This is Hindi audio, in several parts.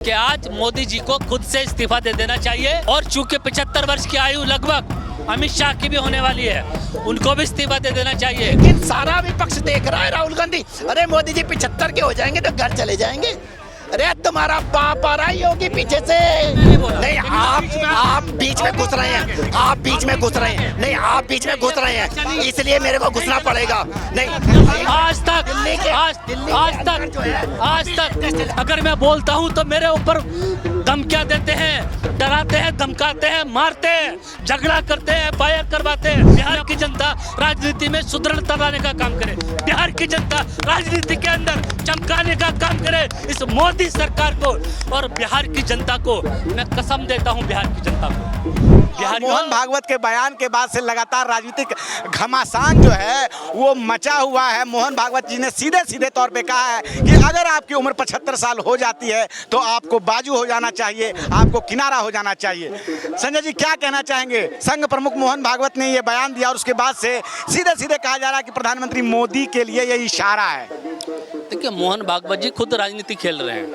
कि आज मोदी जी को खुद से इस्तीफा दे देना चाहिए और चूंकि 75 वर्ष की आयु लगभग अमित शाह की भी होने वाली है, उनको भी इस्तीफा दे देना चाहिए। लेकिन सारा विपक्ष देख रहा है राहुल गांधी, अरे मोदी जी 75 के हो जाएंगे तो घर चले जाएंगे। अरे तुम्हारा बाप आ रहा है योगी पीछे से। नहीं, आप बीच में घुस रहे हैं, आप बीच में घुस रहे हैं। नहीं, आप बीच में घुस रहे हैं, इसलिए मेरे को घुसना पड़ेगा। नहीं, आज तक अगर मैं बोलता हूं तो मेरे ऊपर धमकियां देते हैं, डराते हैं, धमकाते हैं, मारते हैं, झगड़ा करते हैं, फायर करवाते हैं। बिहार की जनता राजनीति में सुदृढ़ता लाने का काम करे, बिहार की जनता राजनीति के अंदर चमकाने का काम करे इस मोदी सरकार को और बिहार की जनता को। मैं कसम देता हूं बिहार की जनता को। मोहन भागवत के बयान के बाद से लगातार राजनीतिक घमासान जो है वो मचा हुआ है। मोहन भागवत जी ने सीधे सीधे तौर पे कहा है कि अगर आपकी उम्र 75 साल हो जाती है तो आपको बाजू हो जाना चाहिए, आपको किनारा हो जाना चाहिए। संजय जी क्या कहना चाहेंगे? संघ प्रमुख मोहन भागवत ने ये बयान दिया और उसके बाद से सीधे सीधे कहा जा रहा है कि प्रधानमंत्री मोदी के लिए ये इशारा है। देखिए, मोहन भागवत जी खुद राजनीति खेल रहे हैं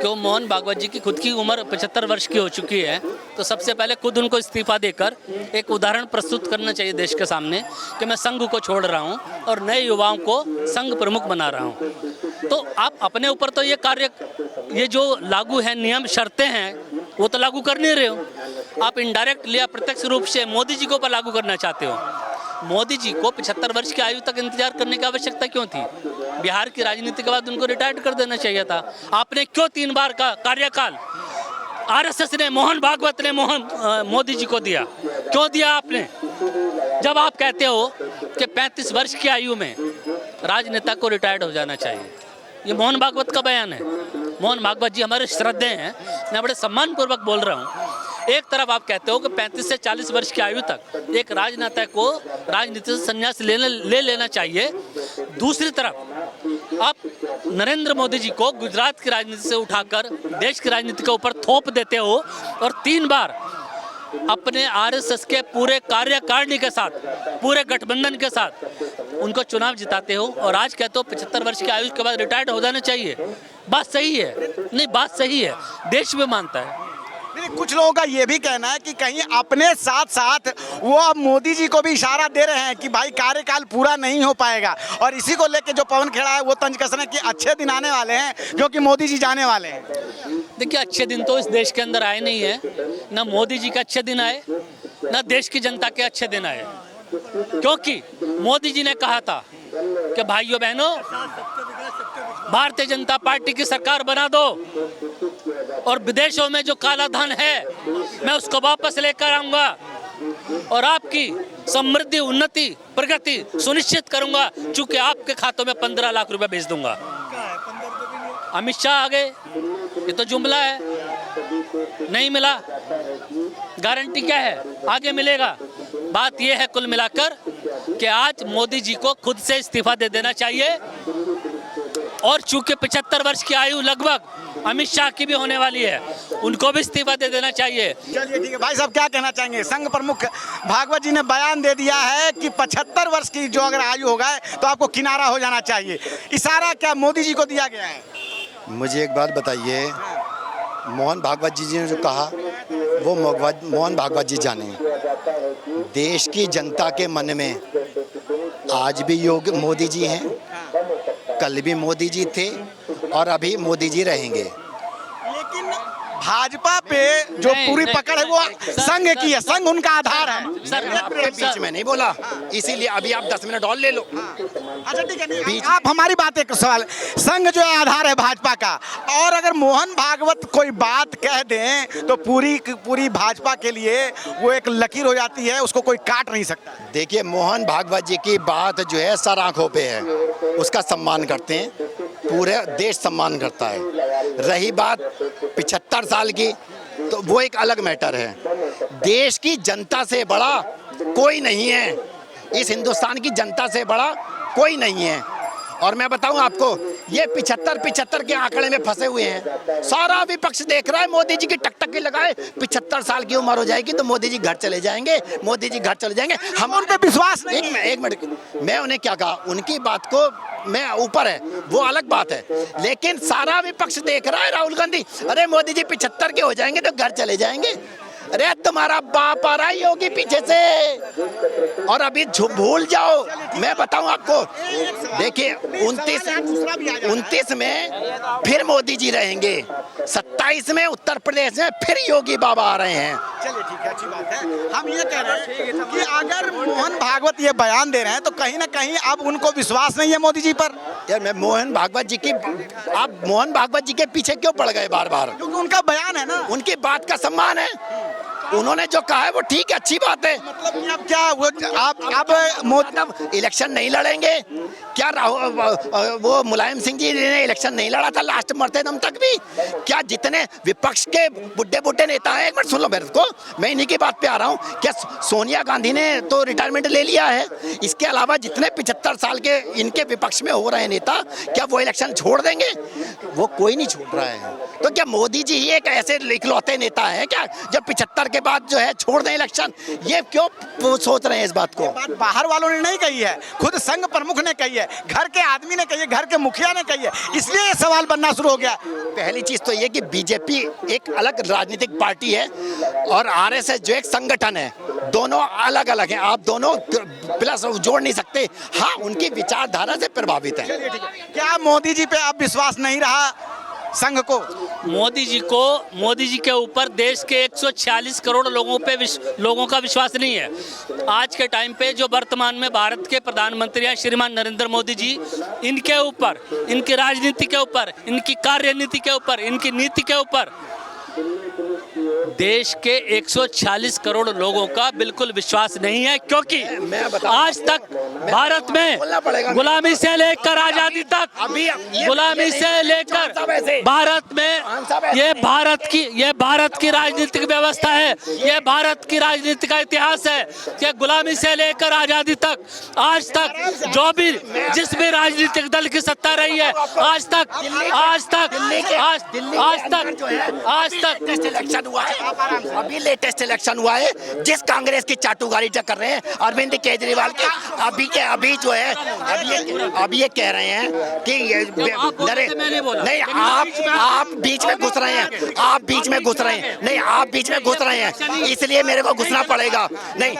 क्यों? मोहन भागवत जी की खुद की उम्र 75 वर्ष की हो चुकी है, तो सबसे पहले खुद उनको इस्तीफा देकर एक उदाहरण प्रस्तुत करना चाहिए देश के सामने कि मैं संघ को छोड़ रहा हूं और नए युवाओं को संघ प्रमुख बना रहा हूं। तो आप अपने ऊपर तो ये जो लागू है नियम शर्तें हैं वो तो लागू कर नहीं रहे हो, आप इनडायरेक्ट या प्रत्यक्ष रूप से मोदी जी को पर लागू करना चाहते हो। मोदी जी को 75 वर्ष की आयु तक इंतजार करने की आवश्यकता क्यों थी? बिहार की राजनीति के बाद उनको रिटायर्ड कर देना चाहिए था। आपने क्यों 3 बार का कार्यकाल आरएसएस ने, मोहन भागवत ने मोदी जी को दिया? क्यों दिया आपने? जब आप कहते हो कि 35 वर्ष की आयु में राजनेता को रिटायर्ड हो जाना चाहिए, ये मोहन भागवत का बयान है। मोहन भागवत जी हमारे श्रद्धेय हैं, मैं बड़े सम्मानपूर्वक बोल रहा हूँ। एक तरफ आप कहते हो कि 35 से 40 वर्ष की आयु तक एक राजनेता को राजनीति से संन्यास ले लेना चाहिए, दूसरी तरफ आप नरेंद्र मोदी जी को गुजरात की राजनीति से उठाकर देश की राजनीति के ऊपर थोप देते हो और 3 बार अपने आरएसएस के पूरे कार्यकारिणी के साथ, पूरे गठबंधन के साथ उनको चुनाव जिताते हो और आज कहते हो 75 वर्ष की आयु के बाद रिटायर्ड हो जाना चाहिए। बात सही है? नहीं, बात सही है, देश भी मानता है। कुछ लोगों का ये भी कहना है कि कहीं अपने साथ साथ वो अब मोदी जी को भी इशारा दे रहे हैं कि भाई कार्यकाल पूरा नहीं हो पाएगा, और इसी को लेके जो पवन खेड़ा है वो तंज कस रहे हैं कि अच्छे दिन आने वाले हैं क्योंकि मोदी जी जाने वाले हैं। देखिए, अच्छे दिन तो इस देश के अंदर आए नहीं है, ना मोदी जी के अच्छे दिन आए, ना देश की जनता के अच्छे दिन आए, क्योंकि मोदी जी ने कहा था कि भाइयों बहनों भारतीय जनता पार्टी की सरकार बना दो और विदेशों में जो काला धन है मैं उसको वापस लेकर आऊंगा और आपकी समृद्धि, उन्नति, प्रगति सुनिश्चित करूंगा, चूंकि आपके खातों में 15 लाख रुपए भेज दूंगा। अमित शाह आ गए, ये तो जुमला है, नहीं मिला, गारंटी क्या है आगे मिलेगा? बात यह है कुल मिलाकर कि आज मोदी जी को खुद से इस्तीफा दे देना चाहिए और चूंकि 75 वर्ष की आयु लगभग अमित शाह की भी होने वाली है, उनको भी इस्तीफा दे देना चाहिए। चलिए ठीक है भाई साहब, क्या कहना चाहेंगे? संघ प्रमुख भागवत जी ने बयान दे दिया है कि 75 वर्ष की जो अगर आयु हो गए तो आपको किनारा हो जाना चाहिए। इशारा क्या मोदी जी को दिया गया है? मुझे एक बात बताइए, मोहन भागवत जी ने जो कहा वो मोहन भागवत जी जाने, देश की जनता के मन में आज भी मोदी जी हैं, कल भी मोदी जी थे और अभी मोदी जी रहेंगे। लेकिन भाजपा पे जो पूरी पकड़ है वो संघ की है, संघ उनका आधार है। सर, आपके बीच में नहीं बोला, इसीलिए अभी आप 10 मिनट और ले लो। अच्छा ठीक है, आप हमारी बात, एक सवाल, संघ जो है आधार है भाजपा का, और अगर मोहन भागवत कोई बात कह दें तो पूरी भाजपा के लिए वो एक लकीर हो जाती है, उसको कोई काट नहीं सकता। देखिए, मोहन भागवत जी की बात जो है सर आंखों पे है, उसका सम्मान करते हैं, पूरे देश सम्मान करता है। रही बात 75 साल की तो वो एक अलग मैटर है। देश की जनता से बड़ा कोई नहीं है, इस हिंदुस्तान की जनता से बड़ा कोई नहीं है, और मैं बताऊं आपको, ये 75 के आंकड़े में फंसे हुए हैं। सारा विपक्ष देख रहा है मोदी जी की टकटकी लगाए, 75 साल की उम्र हो जाएगी तो मोदी जी घर चले जाएंगे, मोदी जी घर चले जाएंगे। हम उन पे विश्वास नहीं। एक मिनट, मैं उन्हें क्या कहा, उनकी बात को मैं ऊपर है, वो अलग बात है, लेकिन सारा विपक्ष देख रहा है राहुल गांधी, अरे मोदी जी 75 के हो जाएंगे तो घर चले जाएंगे। अरे तुम्हारा बाप आ रहा है योगी पीछे से, और अभी भूल जाओ। मैं बताऊं आपको, देखिए 29 में फिर मोदी जी रहेंगे, 27 में उत्तर प्रदेश में फिर योगी बाबा आ रहे हैं। चलिए ठीक है, अच्छी बात है। हम ये कह रहे हैं कि अगर मोहन भागवत ये बयान दे रहे हैं तो कहीं ना कहीं अब उनको विश्वास नहीं है मोदी जी पर। यार मैं मोहन भागवत जी की, आप मोहन भागवत जी के पीछे क्यों पड़ गए बार बार? क्योंकि उनका बयान है ना, उनकी बात का सम्मान है, उन्होंने जो कहा है वो ठीक है, अच्छी बात है। मतलब कि अब क्या वो आप इलेक्शन नहीं लड़ेंगे क्या? वो मुलायम सिंह जी ने इलेक्शन नहीं लड़ा था लास्ट मरते दम तक भी क्या? जितने विपक्ष के बुड्ढे नेता हैं, एक मिनट सुन लो मेरे को, मैं इन्हीं की बात पे आ रहा हूँ। क्या सोनिया गांधी ने तो रिटायरमेंट ले लिया है, इसके अलावा जितने 75 साल के इनके विपक्ष में हो रहे नेता, क्या वो इलेक्शन छोड़ देंगे? वो कोई नहीं छोड़ रहा है। तो क्या मोदी जी ही एक ऐसे इकलौते नेता है क्या जब 75 के बाद जो है छोड़ दें इलेक्शन? ये क्यों सोच रहे हैं इस बात को? बात बाहर वालों ने नहीं कही है, खुद संघ प्रमुख ने कही है, घर के आदमी ने कही है, घर के मुखिया ने कही है, इसलिए ये सवाल बनना शुरू हो गया। पहली चीज तो ये कि बीजेपी एक अलग राजनीतिक पार्टी है और आरएसएस जो एक संगठन है, दोनों अलग अलग हैं। आप दोनों प्लस जोड़ नहीं सकते। हाँ, उनकी विचारधारा से प्रभावित है। क्या मोदी जी पे अब विश्वास नहीं रहा संघ को? मोदी जी के ऊपर देश के 146 करोड़ लोगों का विश्वास नहीं है। आज के टाइम पे जो वर्तमान में भारत के प्रधानमंत्री हैं श्रीमान नरेंद्र मोदी जी, इनके ऊपर, इनकी राजनीति के ऊपर, इनकी कार्यनीति के ऊपर, इनकी नीति के ऊपर देश के 146 करोड़ लोगों का बिल्कुल विश्वास नहीं है, क्योंकि आज तक भारत में गुलामी से लेकर आजादी तक, गुलामी से लेकर भारत में ये भारत की राजनीतिक व्यवस्था है, ये भारत की राजनीति का इतिहास है कि गुलामी से लेकर आजादी तक आज तक जो भी जिस भी राजनीतिक दल की सत्ता रही है, आज तक इलेक्शन हुआ है, अभी लेटेस्ट इलेक्शन हुआ है, जिस कांग्रेस की चाटुकारी कर रहे हैं अरविंद केजरीवाल के, अभी जो है अभी ये कह रहे हैं कि ये नहीं, आप बीच में घुस रहे हैं, आप बीच में घुस रहे हैं, नहीं आप बीच में घुस रहे हैं, इसलिए मेरे को घुसना पड़ेगा। नहीं,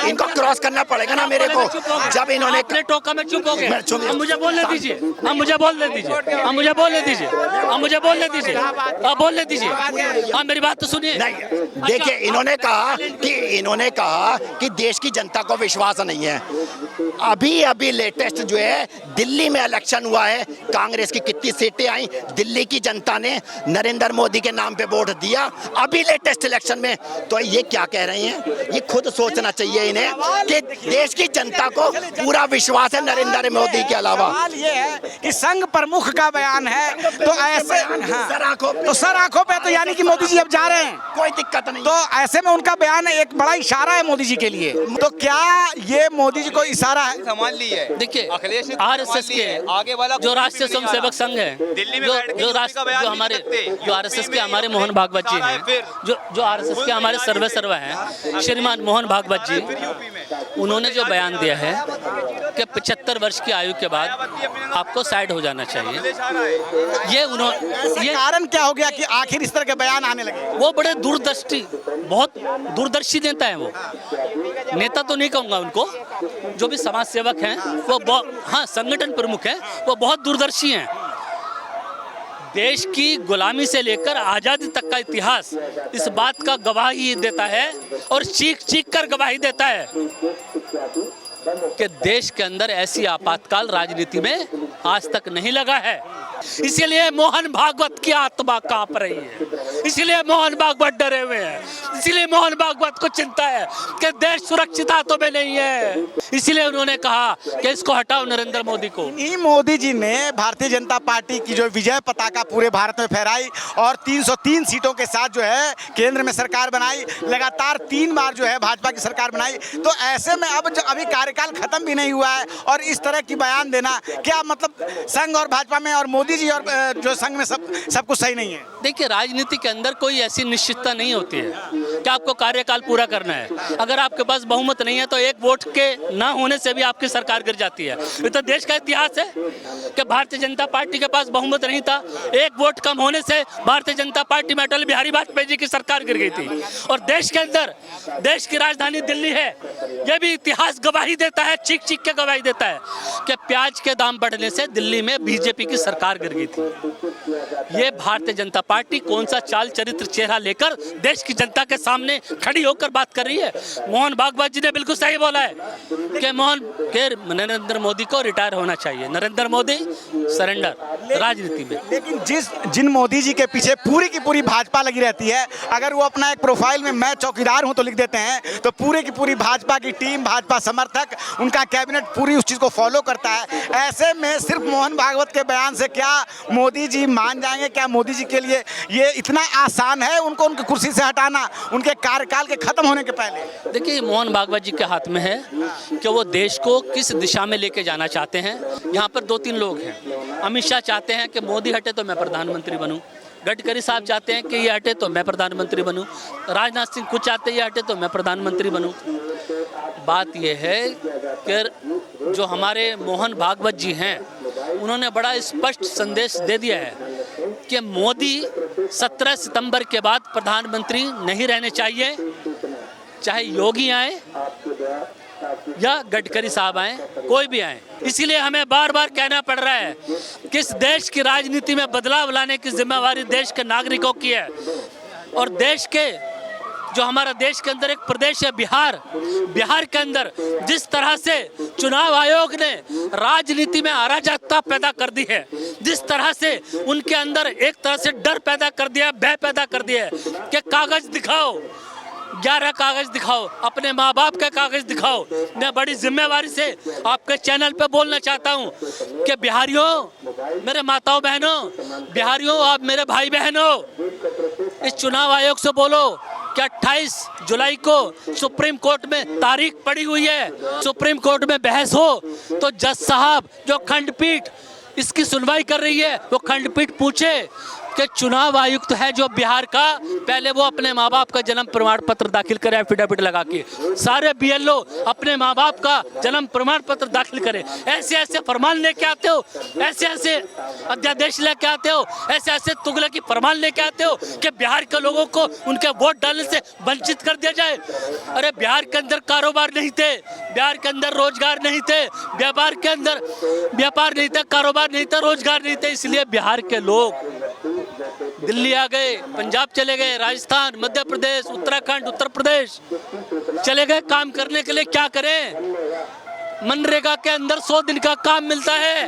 इनको क्रॉस करना पड़ेगा ना मेरे को। जब इन्होंने टोका में चुप हो गए, मुझे बोलने दीजिए, मुझे बोलने दीजिए, मुझे बोलने दीजिए, मुझे बोलने दीजिए, आप बोलने दीजिए, आप मेरी बात तो सुनिए। नहीं, देखिए इन्होंने कहा कि देश की जनता को विश्वास नहीं है। अभी लेटेस्ट जो है दिल्ली में इलेक्शन हुआ है, कांग्रेस की कितनी सीटें आई, दिल्ली की जनता ने नरेंद्र मोदी के नाम पे वोट दिया अभी लेटेस्ट इलेक्शन में। तो ये क्या कह रहे हैं, ये खुद सोचना चाहिए इन्हें कि देश की जनता को पूरा विश्वास है नरेंद्र मोदी के अलावा। सवाल ये है कि संघ प्रमुख का बयान है, तो ऐसे सर आंखों पे तो यानी कि मोदी जी अब जा रहे हैं, कोई दिक्कत नहीं। तो ऐसे में उनका बयान एक बड़ा इशारा है मोदी जी के लिए। तो क्या ये मोदी जी को इशारा है? संभाल ली है। देखिए अखिलेश आरएसएस के आगे वाला जो राष्ट्रीय स्वयंसेवक संघ है, दिल्ली में जो आरएसएस के हमारे मोहन भागवत जी हैं, जो आरएसएस के हमारे सर्वे हैं श्रीमान मोहन भागवत जी, उन्होंने जो बयान दिया है कि 75 वर्ष की आयु के बाद आपको साइड हो जाना चाहिए, ये कारण क्या हो गया कि आखिर इस तरह के बयान आने लगे? वो बड़े बहुत दूरदर्शी नेता है। वो नेता तो नहीं कहूँगा उनको, जो भी समाज सेवक हैं वो हाँ संगठन प्रमुख हैं, वो बहुत दूरदर्शी हैं। देश की गुलामी से लेकर आज़ादी तक का इतिहास इस बात का गवाही देता है और चीख कर गवाही देता है कि देश के अंदर ऐसी आपातकाल राजनीति में आज तक नहीं लगा है। इसीलिए मोहन भागवत की आत्मा कांप रही है, इसीलिए मोहन भागवत डरे हुए हैं, इसीलिए मोहन भागवत को चिंता है कि देश सुरक्षित हाथों में नहीं है। इसीलिए उन्होंने कहा कि इसको हटाओ नरेंद्र मोदी को। मोदी जी ने भारतीय जनता पार्टी की जो विजय पताका पूरे भारत में फहराई और 303 सीटों के साथ जो है केंद्र में सरकार बनाई, लगातार 3 बार जो है भाजपा की सरकार बनाई। तो ऐसे में अब अभी कार्यकाल खत्म भी नहीं हुआ है और इस तरह की बयान देना क्या मतलब संघ और भाजपा में और मोदी जी और जो संघ में सब कुछ सही नहीं है? देखिए, राजनीति के अंदर कोई ऐसी निश्चितता नहीं होती है कि आपको कार्यकाल पूरा करना है। अगर आपके पास बहुमत नहीं है तो एक वोट के ना होने से भी आपकी सरकार गिर जाती है। ये तो देश का इतिहास है कि भारतीय जनता पार्टी के पास बहुमत नहीं था, एक वोट कम होने से भारतीय जनता पार्टी में अटल बिहारी वाजपेयी जी की सरकार गिर गई थी। और देश के अंदर, देश की राजधानी दिल्ली है, यह भी इतिहास गवाही देता है, चीख चीख के गवाही देता है कि प्याज के दाम बढ़ने से दिल्ली में बीजेपी की सरकार गिर गई थी। ये भारतीय जनता पार्टी कौन सा चाल चरित्र चेहरा लेकर देश की जनता के सामने खड़ी होकर बात कर रही है? मोहन भागवत जी ने बिल्कुल सही बोला है कि नरेंद्र मोदी को रिटायर होना चाहिए। नरेंद्र मोदी सरेंडर राजनीति में। लेकिन जिन मोदी जी के पीछे पूरी की पूरी भाजपा लगी रहती है, अगर वो अपना एक प्रोफाइल में मैं चौकीदार हूं तो लिख देते हैं, तो पूरी की पूरी भाजपा की टीम, भाजपा समर्थक, उनका कैबिनेट पूरी उस चीज को फॉलो करता है। ऐसे में सिर्फ मोहन भागवत के बयान से क्या मोदी जी मान जाएंगे? क्या मोदी जी के लिए ये इतना आसान है उनको उनकी कुर्सी से हटाना उनके कार्यकाल के खत्म होने के पहले? देखिए, मोहन भागवत जी के हाथ में है कि वो देश को किस दिशा में लेके जाना चाहते हैं। यहाँ पर 2-3 लोग हैं। अमित शाह चाहते हैं कि मोदी हटे तो मैं प्रधानमंत्री बनूं, गडकरी साहब चाहते हैं कि ये हटे तो मैं प्रधानमंत्री बनूं, राजनाथ सिंह खुद चाहते हैं ये हटे तो मैं प्रधानमंत्री बनूं। बात यह है कि जो हमारे मोहन भागवत जी हैं, उन्होंने बड़ा स्पष्ट संदेश दे दिया है कि मोदी 17 सितंबर के बाद प्रधानमंत्री नहीं रहने चाहिए, चाहे योगी आए या गडकरी साहब आए, कोई भी आए। इसीलिए हमें बार बार कहना पड़ रहा है कि इस देश की राजनीति में बदलाव लाने की जिम्मेवारी देश के नागरिकों की है। और देश के जो हमारा देश के अंदर एक प्रदेश है बिहार, बिहार के अंदर जिस तरह से चुनाव आयोग ने राजनीति में अराजकता पैदा कर दी है, जिस तरह से उनके अंदर एक तरह से डर पैदा कर दिया, भय पैदा कर दिया है कि कागज दिखाओ, 11 कागज दिखाओ, अपने माँ बाप का कागज दिखाओ। मैं बड़ी जिम्मेवारी से आपके चैनल पे बोलना चाहता हूँ कि बिहारियों, मेरे माताओं बहनों, बिहारियों, आप मेरे भाई बहनों, इस चुनाव आयोग से बोलो कि 28 जुलाई को सुप्रीम कोर्ट में तारीख पड़ी हुई है, सुप्रीम कोर्ट में बहस हो तो जज साहब, जो खंडपीठ इसकी सुनवाई कर रही है, वो खंडपीठ पूछे कि चुनाव आयुक्त है जो बिहार का, पहले वो अपने माँ बाप का जन्म प्रमाण पत्र दाखिल करे, एफिडेविट लगा के। सारे बीएलओ अपने माँ बाप का जन्म प्रमाण पत्र दाखिल करें। ऐसे ऐसे फरमान लेके आते हो, ऐसे ऐसे अध्यादेश लेके आते हो, ऐसे ऐसे तुगलकी फरमान लेके आते हो कि बिहार के लोगों को उनके वोट डालने से वंचित कर दिया जाए। अरे बिहार के अंदर कारोबार नहीं थे, बिहार के अंदर रोजगार नहीं थे, व्यापार के अंदर व्यापार नहीं था, कारोबार नहीं था, रोजगार नहीं थे। इसलिए बिहार के लोग दिल्ली आ गए, पंजाब चले गए, राजस्थान, मध्य प्रदेश, उत्तराखंड, उत्तर प्रदेश चले गए काम करने के लिए। क्या करें? मनरेगा के अंदर 100 दिन का काम मिलता है,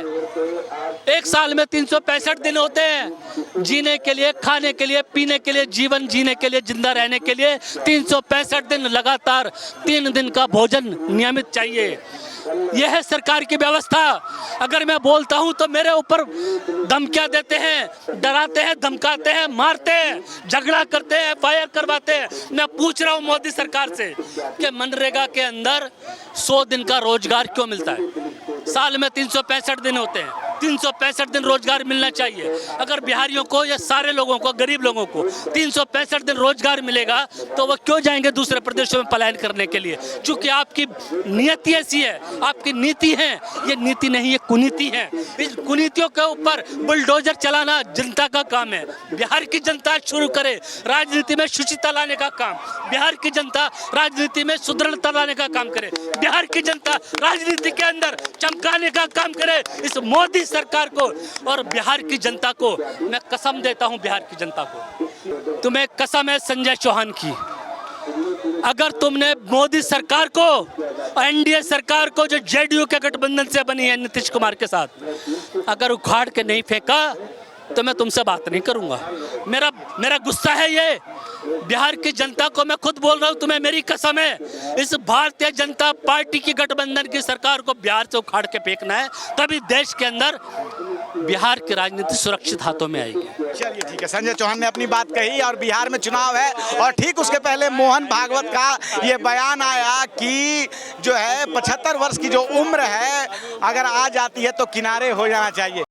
एक साल में 365 दिन होते हैं। जीने के लिए, खाने के लिए, पीने के लिए, जीवन जीने के लिए, जिंदा रहने के लिए 365 दिन लगातार 3 दिन का भोजन नियमित चाहिए। यह है सरकार की व्यवस्था। अगर मैं बोलता हूं तो मेरे ऊपर धमकियां देते हैं, डराते हैं, धमकाते हैं, मारते हैं, झगड़ा करते हैं, फायर करवाते हैं। मैं पूछ रहा हूं मोदी सरकार से कि मनरेगा के अंदर 100 दिन का रोजगार क्यों मिलता है? साल में 365 दिन होते हैं, 365 दिन रोजगार मिलना चाहिए। अगर बिहारियों को या सारे लोगों को, गरीब लोगों को 365 दिन रोजगार मिलेगा तो वो क्यों जाएंगे दूसरे प्रदेशों में पलायन करने के लिए? क्योंकि आपकी नियति ऐसी है, आपकी नीति है। ये नीति नहीं, ये कुनीति है। इस कुनीतियों के ऊपर बुलडोजर चलाना जनता का काम है। बिहार की जनता शुरू करे राजनीति में शुचिता लाने का काम, बिहार की जनता राजनीति में सुदृढ़ता लाने का काम करे, बिहार की जनता राजनीति के अंदर चमकाने का काम करे। इस मोदी सरकार को और बिहार की जनता को मैं कसम देता हूं, बिहार की जनता को, तुम्हें कसम है संजय चौहान की, अगर तुमने मोदी सरकार को, एनडीए सरकार को जो जेडीयू के गठबंधन से बनी है नीतीश कुमार के साथ, अगर उखाड़ के नहीं फेंका तो मैं तुमसे बात नहीं करूंगा। मेरा गुस्सा है ये, बिहार की जनता को मैं खुद बोल रहा हूं, तुम्हें मेरी कसम है, इस भारतीय जनता पार्टी की गठबंधन की सरकार को बिहार से उखाड़ के फेंकना है, तभी देश के अंदर बिहार की राजनीति सुरक्षित हाथों में आएगी। चलिए ठीक है, संजय चौहान ने अपनी बात कही और बिहार में चुनाव है और ठीक उसके पहले मोहन भागवत का ये बयान आया कि जो है 75 वर्ष की जो उम्र है अगर आ जाती है तो किनारे हो जाना चाहिए।